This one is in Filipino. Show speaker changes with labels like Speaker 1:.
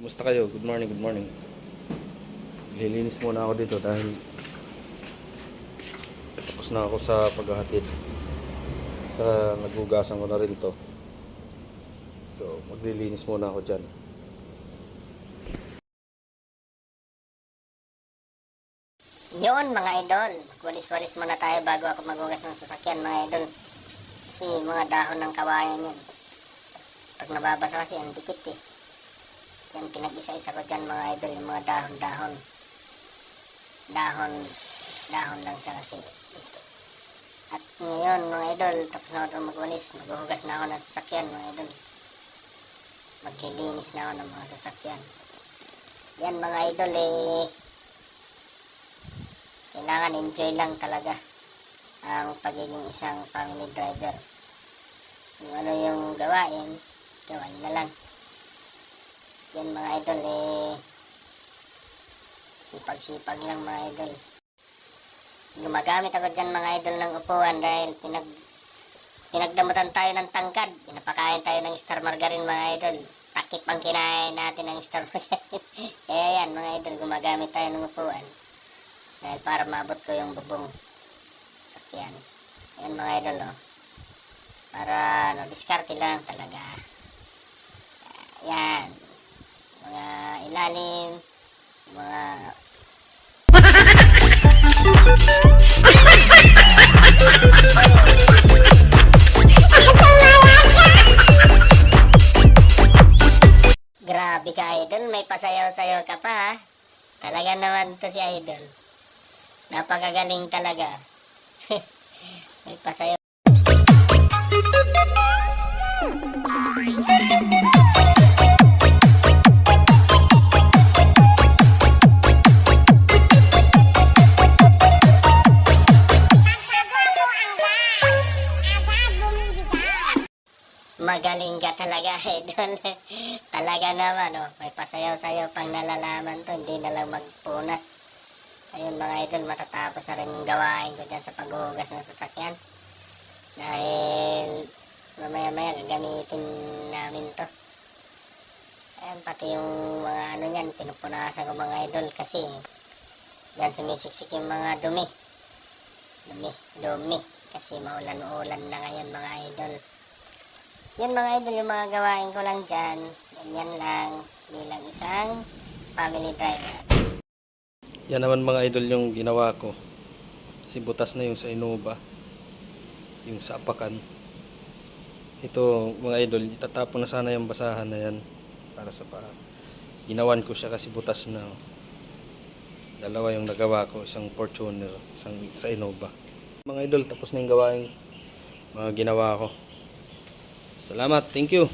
Speaker 1: Kumusta kayo? Good morning, good morning. Lilinis muna ako dito dahil tapos na ako sa paghahatid. Tsaka naghugasan ko na rin to. So, maglilinis muna ako dyan.
Speaker 2: Yun mga idol, walis-walis muna tayo bago ako maghugas ng sasakyan mga idol. Kasi mga dahon ng kawayan yun. Pag nababasa kasi ang dikit eh. Yan pinag-isa-isa ko dyan mga idol, yung mga dahon-dahon. Dahon lang siya kasi ito. At ngayon mga idol, tapos na ako magwalis, maghuhugas na ako ng sasakyan mga idol. Maglilinis na ako ng mga sasakyan. Yan mga idol kailangan enjoy lang talaga ang pagiging isang family driver. Kung ano yung gawain, gawain na lang. Yan mga idol sipag-sipag lang mga idol. Gumagamit ako dyan mga idol ng upuan dahil pinagdamutan tayo ng tangkad. Pinapakain tayo ng star margarine mga idol. Takip ang kinain natin ng star margarine. Kaya yan mga idol, gumagamit tayo ng upuan dahil para maabot ko yung bubong sakyan. Yan mga idol para diskarte lang talaga. Yan mga ilalim, mga grabe ka idol, may pasayaw-sayaw ka pa ha. Talaga naman to si idol. Napakagaling talaga. May pasayaw. Magaling ka talaga idol. Talaga naman may pasayaw-sayaw pang nalalaman to, hindi na lang magpunas. Ayun mga idol, matatapos na rin yung gawain ko dyan sa paghuhugas ng sasakyan. Dahil mamaya-maya gagamitin namin to. Ayan, pati yung mga yan, pinupunasan ko mga idol kasi dyan sumisiksik yung mga dumi. Dumi. Kasi maulan-ulan na ngayon mga idol. Yan mga idol, yung mga gawain ko lang dyan. Ganyan lang bilang isang family driver.
Speaker 1: Yan naman mga idol yung ginawa ko. Kasi butas na yung sa Innova. Yung sa apakan. Ito mga idol, itatapon na sana yung basahan na yan para sa paa. Ginawan ko siya kasi butas na. Dalawa yung nagawa ko, isang Fortuner, isang sa Innova. Mga idol, tapos na yung gawain mga ginawa ko. Salamat, thank you.